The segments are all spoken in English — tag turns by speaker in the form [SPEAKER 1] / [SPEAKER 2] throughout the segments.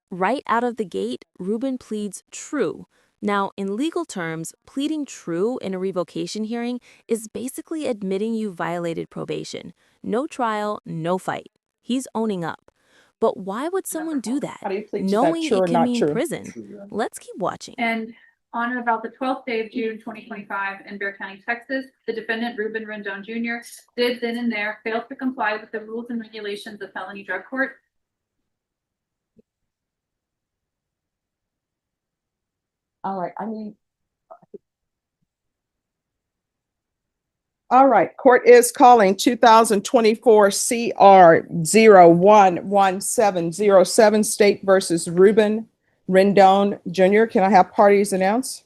[SPEAKER 1] Right out of the gate, Reuben pleads true. Now, in legal terms, pleading true in a revocation hearing is basically admitting you violated probation. No trial, no fight. He's owning up. But why would someone do that,
[SPEAKER 2] How do you plead to that?
[SPEAKER 1] knowing
[SPEAKER 2] True
[SPEAKER 1] it
[SPEAKER 2] or
[SPEAKER 1] can
[SPEAKER 2] not
[SPEAKER 1] mean
[SPEAKER 2] true?
[SPEAKER 1] prison? Let's keep watching.
[SPEAKER 3] And on or about the 12th day of June 2025 in Bexar County, Texas, the defendant Reuben Rendone Jr. did then and there fail to comply with the rules and regulations of felony drug court.
[SPEAKER 2] All right, all right, court is calling 2024 CR 011707 State versus Reuben Rendone Jr. Can I have parties announced?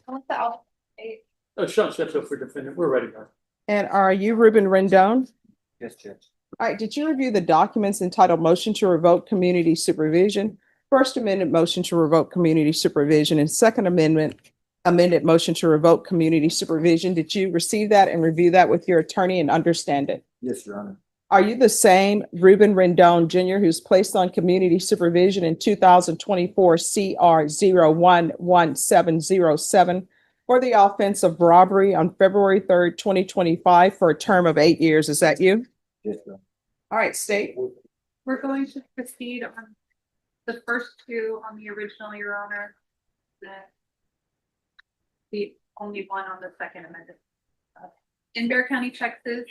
[SPEAKER 4] Sean Sheffield for defendant. We're ready, guys.
[SPEAKER 2] And are you Reuben Rendone?
[SPEAKER 4] Yes, Judge.
[SPEAKER 2] All right, did you review the documents entitled Motion to Revoke Community Supervision, First Amendment Motion to Revoke Community Supervision, and Second Amendment amended motion to revoke community supervision? Did you receive that and review that with your attorney and understand it?
[SPEAKER 4] Yes, Your Honor.
[SPEAKER 2] Are you the same Reuben Rendone Jr. who's placed on community supervision in 2024 CR 011707 for the offense of robbery on February 3rd, 2025 for a term of 8 years? Is that you?
[SPEAKER 4] Yes, Your Honor.
[SPEAKER 2] All right, state.
[SPEAKER 3] We're going to proceed on the first two on the original, Your Honor. The only one on the second amendment. In Bexar County, Texas,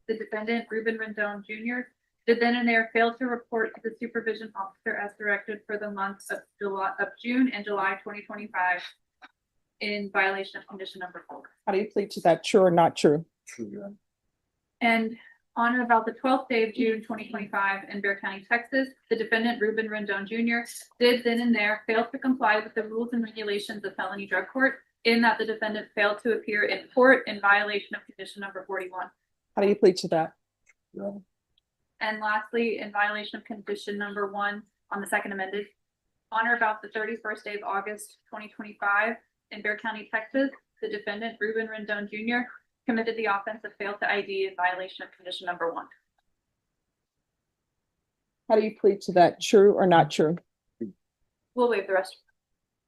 [SPEAKER 3] the defendant Reuben Rendone Jr. did then and there fail to report to the supervision officer as directed for the months of June and July 2025 in violation of condition number 4.
[SPEAKER 2] How do you plead to that? True or not true?
[SPEAKER 4] True, Your Honor.
[SPEAKER 3] And on or about the 12th day of June 2025 in Bexar County, Texas, the defendant Reuben Rendone Jr. did then and there fail to comply with the rules and regulations of felony drug court, in that the defendant failed to appear in court in violation of condition number 41.
[SPEAKER 2] How do you plead to that?
[SPEAKER 4] Your Honor.
[SPEAKER 3] And lastly, in violation of condition number 1 on the second amended, on or about the 31st day of August 2025 in Bexar County, Texas, the defendant Reuben Rendone Jr. committed the offense of failed to ID in violation of condition number 1.
[SPEAKER 2] How do you plead to that? True or not true?
[SPEAKER 3] We'll waive the rest.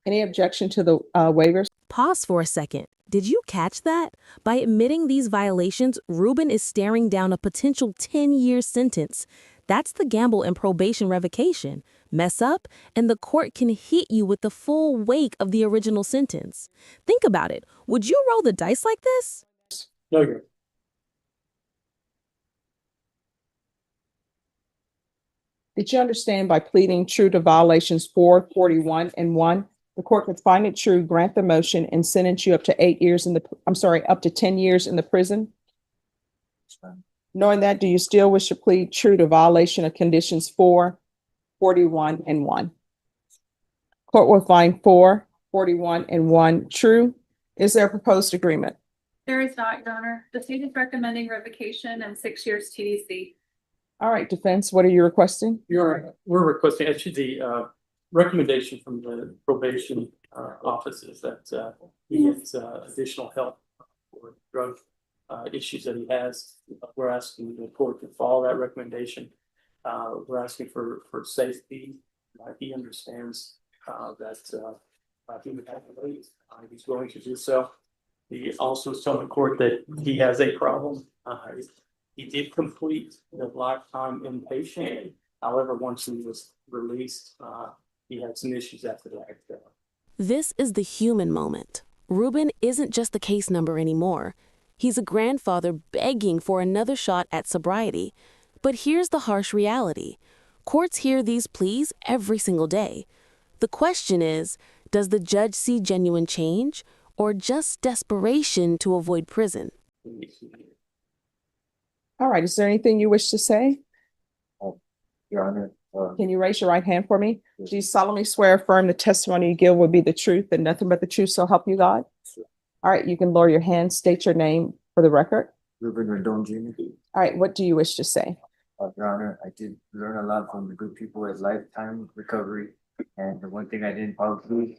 [SPEAKER 2] Any objection to the waivers?
[SPEAKER 1] Pause for a second. Did you catch that? By admitting these violations, Reuben is staring down a potential 10-year sentence. That's the gamble in probation revocation. Mess up, and the court can hit you with the full weight of the original sentence. Think about it. Would you roll the dice like this?
[SPEAKER 4] No, Your Honor.
[SPEAKER 2] Did you understand by pleading true to violations 4, 41, and 1, the court could find it true, grant the motion, and sentence you up to 8 years up to 10 years in the prison? Knowing that, do you still wish to plead true to violation of conditions 4, 41, and 1? Court will find 4, 41, and 1 true. Is there a proposed agreement?
[SPEAKER 3] There is not, Your Honor. The state is recommending revocation and 6 years TDC.
[SPEAKER 2] All right, defense, what are you requesting?
[SPEAKER 4] We're requesting actually the recommendation from the probation office is that he gets additional help for drug issues that he has. We're asking the court to follow that recommendation. We're asking for safety. He understands that he would have to leave. He's willing to do so. He also told the court that he has a problem. He did complete the lifetime inpatient. However, once he was released, he had some issues after that.
[SPEAKER 1] This is the human moment. Reuben isn't just a case number anymore. He's a grandfather begging for another shot at sobriety. But here's the harsh reality. Courts hear these pleas every single day. The question is, does the judge see genuine change or just desperation to avoid prison?
[SPEAKER 2] All right, is there anything you wish to say?
[SPEAKER 4] Your Honor.
[SPEAKER 2] Can you raise your right hand for me? Do you solemnly swear affirm the testimony you give will be the truth and nothing but the truth, so help you God?
[SPEAKER 4] Sure.
[SPEAKER 2] All right, you can lower your hand, state your name for the record.
[SPEAKER 5] Reuben Rendone Jr.
[SPEAKER 2] All right, what do you wish to say?
[SPEAKER 5] Your Honor, I did learn a lot from the good people at Lifetime Recovery. And the one thing I didn't follow through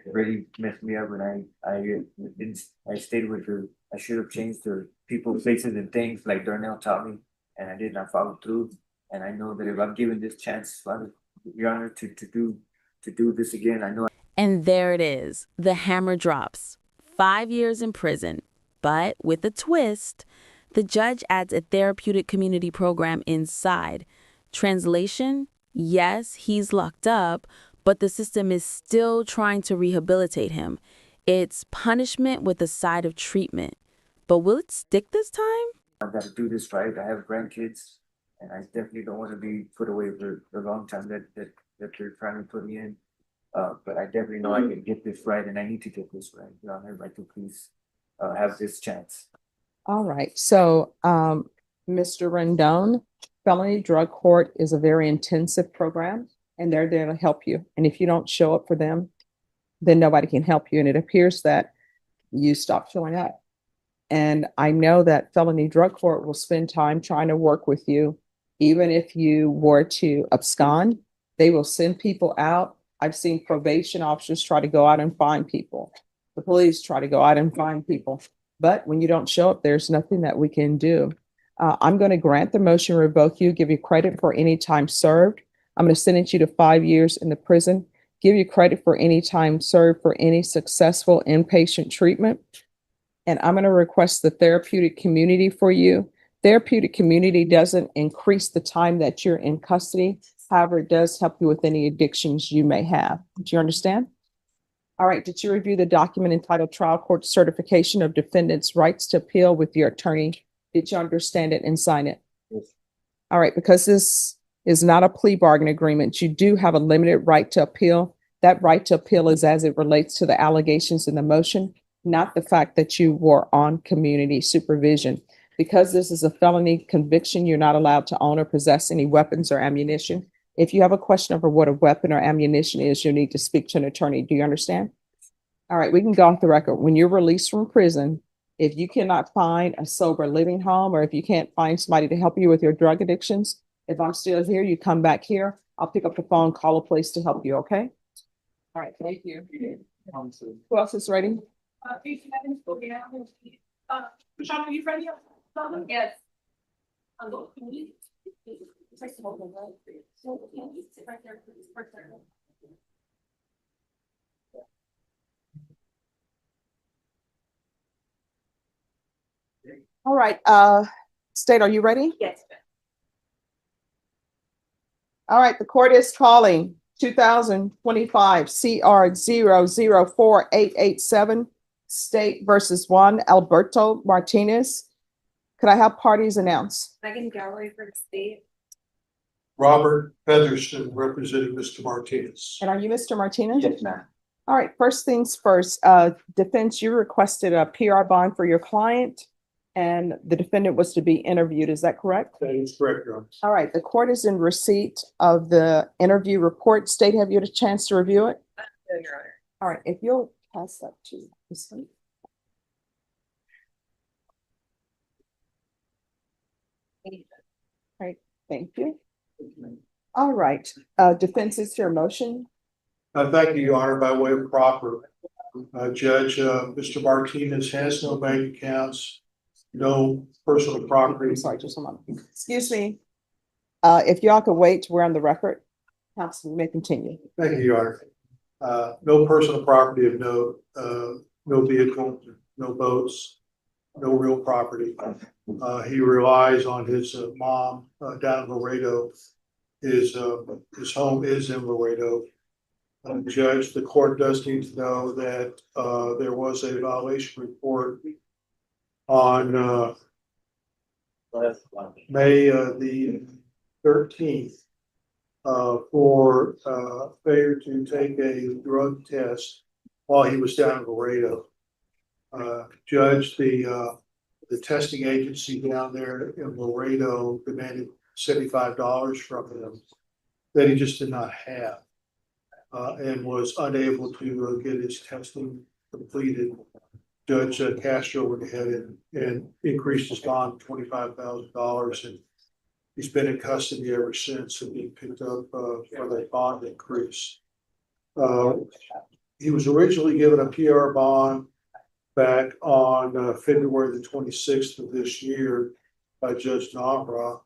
[SPEAKER 5] really messed me up, and I stayed with her. I should have changed the people, places, and things like Darnell taught me, and I did not follow through. And I know that if I'm given this chance, Father, Your Honor, to do to do this again. I know
[SPEAKER 1] And there it is. The hammer drops. 5 years in prison. But with a twist, the judge adds a therapeutic community program inside. Translation? Yes, he's locked up, but the system is still trying to rehabilitate him. It's punishment with a side of treatment. But will it stick this time?
[SPEAKER 5] I've got to do this right. I have grandkids, and I definitely don't want to be put away for the long time that they're trying to put me in. But I definitely know I can get this right, and I need to get this right. Your Honor, I'd like to please have this chance.
[SPEAKER 2] All right, so, Mr. Rendone, felony drug court is a very intensive program, and they're there to help you. And if you don't show up for them, then nobody can help you. And it appears that you stopped showing up. And I know that felony drug court will spend time trying to work with you. Even if you were to abscond, they will send people out. I've seen probation officers try to go out and find people. The police try to go out and find people. But when you don't show up, there's nothing that we can do. I'm going to grant the motion, revoke you, give you credit for any time served. I'm going to sentence you to 5 years in the prison, give you credit for any time served for any successful inpatient treatment. And I'm going to request the therapeutic community for you. Therapeutic community doesn't increase the time that you're in custody. However, it does help you with any addictions you may have. Do you understand? All right. Did you review the document entitled Trial Court Certification of Defendant's Rights to Appeal with your attorney? Did you understand it and sign it?
[SPEAKER 5] Yes.
[SPEAKER 2] All right. Because this is not a plea bargain agreement, you do have a limited right to appeal. That right to appeal is as it relates to the allegations in the motion, not the fact that you were on community supervision. Because this is a felony conviction, you're not allowed to own or possess any weapons or ammunition. If you have a question over what a weapon or ammunition is, you need to speak to an attorney. Do you understand? All right, we can go off the record. When you're released from prison, if you cannot find a sober living home, or if you can't find somebody to help you with your drug addictions, if I'm still here, you come back here. I'll pick up the phone, call a place to help you, okay? All right, thank you. Who else is ready?
[SPEAKER 3] Sean, are you ready? Yes.
[SPEAKER 2] All right, State, are you ready?
[SPEAKER 3] Yes.
[SPEAKER 2] All right, the court is calling 2025 CR 0048887 State versus one Alberto Martinez. Could I have parties announce?
[SPEAKER 3] Megan Galloway for the state.
[SPEAKER 6] Robert Featherston representing Mr. Martinez.
[SPEAKER 2] And are you Mr. Martinez?
[SPEAKER 5] Yes, ma'am.
[SPEAKER 2] All right, first things first, defense, you requested a PR bond for your client and the defendant was to be interviewed. Is that correct?
[SPEAKER 6] That is correct, Your Honor.
[SPEAKER 2] All right, the court is in receipt of the interview report. State, have you had a chance to review it?
[SPEAKER 3] Your Honor.
[SPEAKER 2] All right, if you'll pass that to this one. All right, thank you. All right, defense, is your motion?
[SPEAKER 6] Thank you, Your Honor, by way of proper. Judge, Mr. Martinez has no bank accounts, no personal property.
[SPEAKER 2] I'm sorry, just a moment. Excuse me. If y'all could wait, we're on the record. Counsel, you may continue.
[SPEAKER 6] Thank you, Your Honor. No personal property of note, no vehicle, no boats, no real property. He relies on his mom down in Laredo. His home is in Laredo. Judge, the court does need to know that there was a violation report on May the 13th for failure to take a drug test while he was down in Laredo. Judge, the testing agency down there in Laredo demanded $75 from him that he just did not have. And was unable to get his testing completed. Judge Castro went ahead and increased his bond to $25,000, and he's been in custody ever since and being picked up for that bond increase. He was originally given a PR bond back on February the 26th of this year by Judge Navra.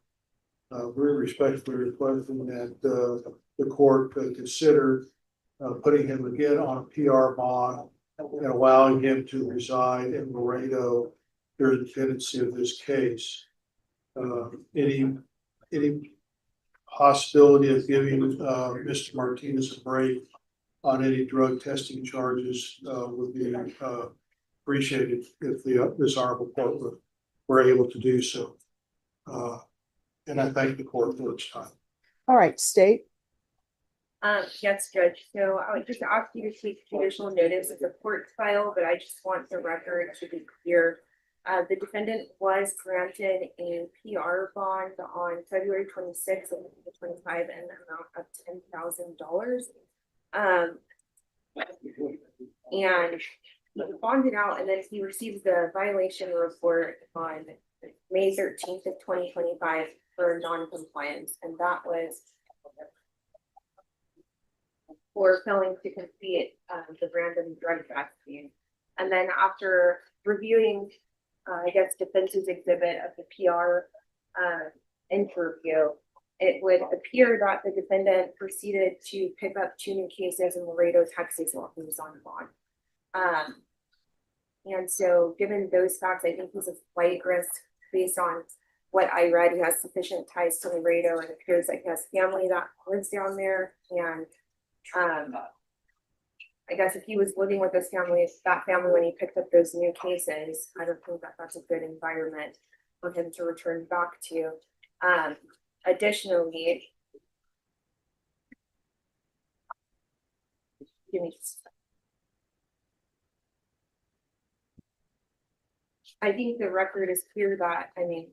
[SPEAKER 6] Very respectfully requesting that the court consider putting him again on a PR bond and allowing him to reside in Laredo during the pendency of this case. Any possibility of giving Mr. Martinez a break on any drug testing charges would be appreciated if this honorable court were able to do so. And I thank the court for its time.
[SPEAKER 2] All right, state.
[SPEAKER 7] Yes, Judge. So I would just ask you to take judicial notice of the court file, but I just want the record to be clear. The defendant was granted a PR bond on February 26th of 2025 in the amount of $10,000. And he bonded out, and then he receives the violation report on May 13th of 2025 for non-compliance, and that was for failing to complete the random drug vaccine. And then after reviewing, I guess, defense's exhibit of the PR interview, it would appear that the defendant proceeded to pick up 2 new cases in Laredo, Texas while he was on bond. And so given those facts, I think he's a flight risk based on what I read. He has sufficient ties to Laredo, and it appears like he has family that lives down there. And I guess if he was living with his family, that family, when he picked up those new cases, I don't think that that's a good environment for him to return back to. Additionally, give me just, I think the record is clear that, I mean,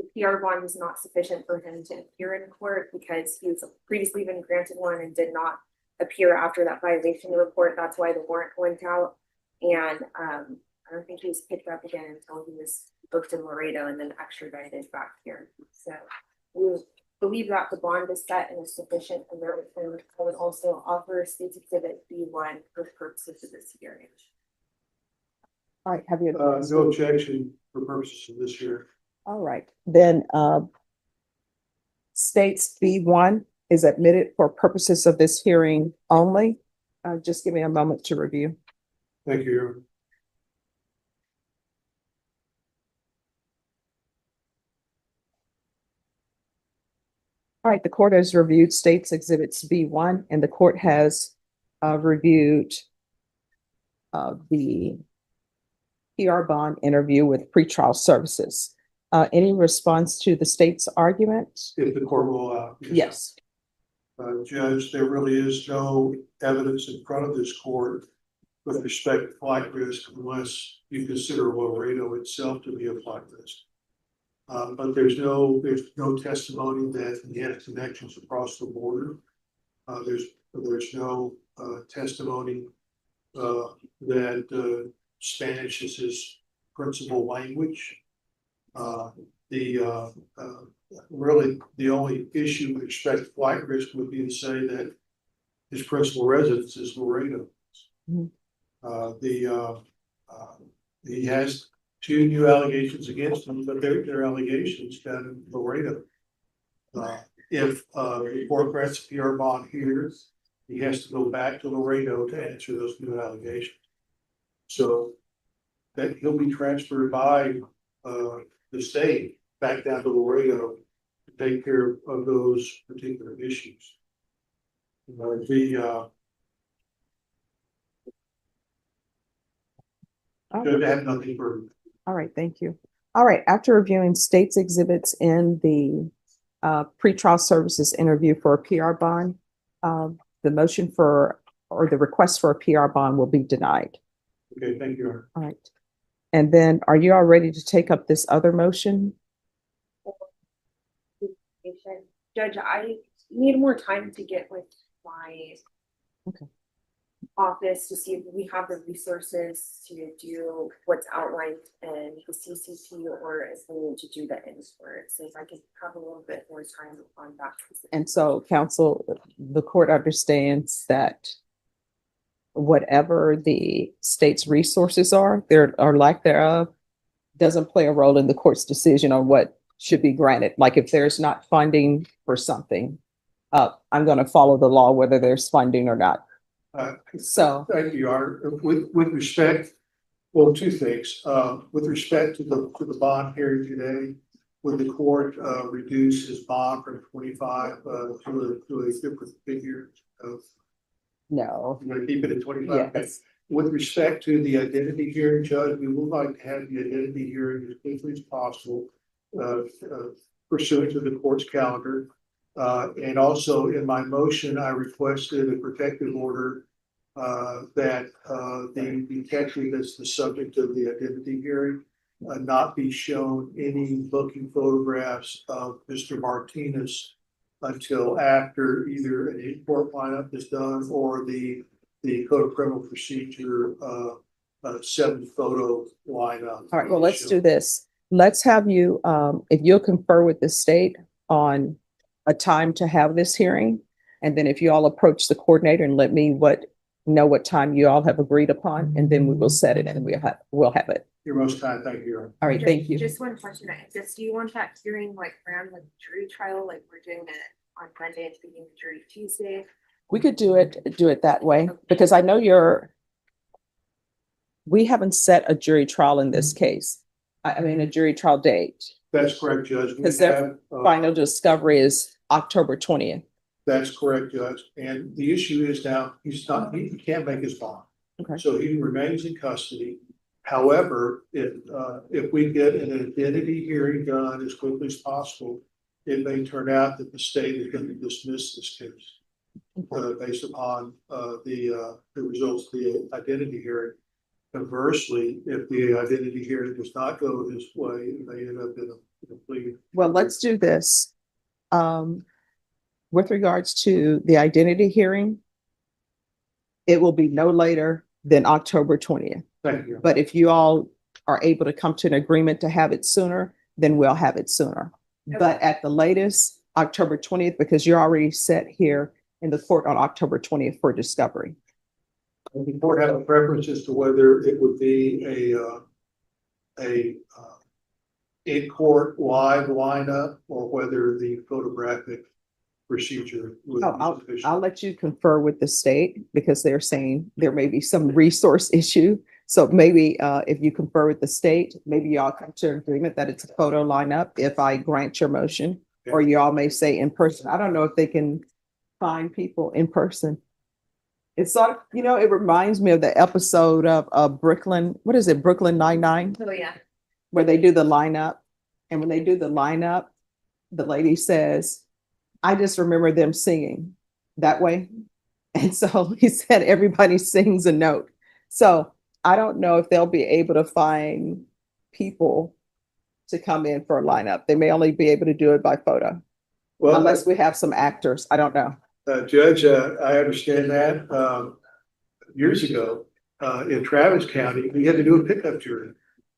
[SPEAKER 7] the PR bond was not sufficient for him to appear in court because he was previously been granted one and did not appear after that violation report. That's why the warrant went out. And I don't think he was picked up again until he was booked in Laredo and then extradited back here. So we believe that the bond is set and is sufficient. And I would also offer State's Exhibit B1 for purposes of this hearing.
[SPEAKER 2] All right, have you?
[SPEAKER 6] No objection for purposes of this hearing.
[SPEAKER 2] All right, then states B1 is admitted for purposes of this hearing only. Just give me a moment to review.
[SPEAKER 6] Thank you, Your Honor.
[SPEAKER 2] All right, the court has reviewed states exhibits B1, and the court has reviewed the PR bond interview with pretrial services. Any response to the state's argument?
[SPEAKER 6] If the court will allow.
[SPEAKER 2] Yes.
[SPEAKER 6] Judge, there really is no evidence in front of this court with respect to flight risk unless you consider Laredo itself to be a flight risk. But there's no testimony that he had connections across the border. There's no testimony that Spanish is his principal language. Really the only issue with respect to flight risk would be to say that his principal residence is Laredo. He has 2 new allegations against him, but they're allegations down in Laredo. If the court grants a PR bond here, he has to go back to Laredo to answer those new allegations. So that he'll be transferred by the state back down to Laredo to take care of those particular issues. Should have nothing further.
[SPEAKER 2] All right, thank you. All right, after reviewing states exhibits in the pretrial services interview for a PR bond, the motion for or the request for a PR bond will be denied.
[SPEAKER 6] Okay, thank you, Your Honor.
[SPEAKER 2] All right. And then are you all ready to take up this other motion?
[SPEAKER 7] Judge, I need more time to get with my office to see if we have the resources to do what's outlined in the CCP or if we need to do the in-court. So if I can have a little bit more time on that.
[SPEAKER 2] And so counsel, the court understands that whatever the state's resources are, there or lack thereof, doesn't play a role in the court's decision on what should be granted. Like if there's not funding for something, I'm going to follow the law whether there's funding or not. So,
[SPEAKER 6] Thank you, Your Honor. With respect, well, two things. With respect to the bond hearing today, would the court reduce his bond from 25 to a different figure of,
[SPEAKER 2] no,
[SPEAKER 6] you want to keep it at 25?
[SPEAKER 2] yes.
[SPEAKER 6] With respect to the identity hearing, Judge, we would like to have the identity hearing as quickly as possible, pursuant to the court's calendar. And also in my motion, I requested a protective order that the detective that's the subject of the identity hearing not be shown any booking photographs of Mr. Martinez until after either an in-court lineup is done or the Code of Criminal Procedure 7 photo lineup.
[SPEAKER 2] All right, well, let's do this. Let's have you, if you'll confer with the state on a time to have this hearing. And then if you all approach the coordinator and let me know what time you all have agreed upon, and then we will set it and we'll have it.
[SPEAKER 6] You're most kind. Thank you, Your Honor.
[SPEAKER 2] All right, thank you.
[SPEAKER 7] Just one question. Do you want that hearing like around the jury trial, like we're doing it on Monday and beginning the jury Tuesday?
[SPEAKER 2] We could do it that way, because I know we haven't set a jury trial in this case. I mean, a jury trial date.
[SPEAKER 6] That's correct, Judge. We
[SPEAKER 2] Because their
[SPEAKER 6] have,
[SPEAKER 2] final discovery is October 20th.
[SPEAKER 6] that's correct, Judge. And the issue is now, he can't make his bond.
[SPEAKER 2] Okay.
[SPEAKER 6] So he remains in custody. However, if we get an identity hearing done as quickly as possible, it may turn out that the state is going to dismiss this case based upon the results of the identity hearing. Conversely, if the identity hearing does not go this way, it may end up in a plea.
[SPEAKER 2] Well, let's do this. With regards to the identity hearing, it will be no later than October 20th.
[SPEAKER 6] Thank you.
[SPEAKER 2] But if you all are able to come to an agreement to have it sooner, then we'll have it sooner. But at the latest, October 20th, because you're already set here in the court on October 20th for discovery.
[SPEAKER 6] Does the court have a preference as to whether it would be a in-court live lineup or whether the photographic procedure would be sufficient?
[SPEAKER 2] I'll let you confer with the state, because they're saying there may be some resource issue. So maybe if you confer with the state, maybe y'all come to an agreement that it's a photo lineup if I grant your motion, or y'all may say in person. I don't know if they can find people in person. It's sort of, it reminds me of the episode of Brooklyn. What is it? Brooklyn Nine-Nine,
[SPEAKER 7] Oh, yeah.
[SPEAKER 2] where they do the lineup. And when they do the lineup, the lady says, I just remember them singing that way. And so he said, everybody sings a note. So I don't know if they'll be able to find people to come in for a lineup. They may only be able to do it by photo,
[SPEAKER 6] Well,
[SPEAKER 2] unless we have some actors. I don't know.
[SPEAKER 6] Judge, I understand that. Years ago, in Travis County, we had to do a pickup jury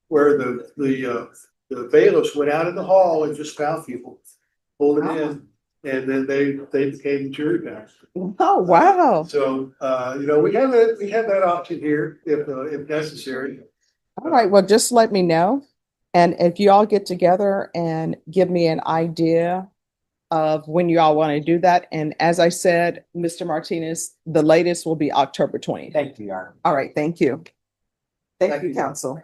[SPEAKER 6] where the bailiffs went out in the hall and just found people, pulled them in, and then they became jury master.
[SPEAKER 2] Oh, wow.
[SPEAKER 6] So, we have that option here if necessary.
[SPEAKER 2] All right. Well, just let me know. And if you all get together and give me an idea of when you all want to do that. And as I said, Mr. Martinez, the latest will be October 20th.
[SPEAKER 5] Thank you, Your Honor.
[SPEAKER 2] All right. Thank you. Thank
[SPEAKER 6] Thank
[SPEAKER 2] you,
[SPEAKER 6] you.
[SPEAKER 2] counsel.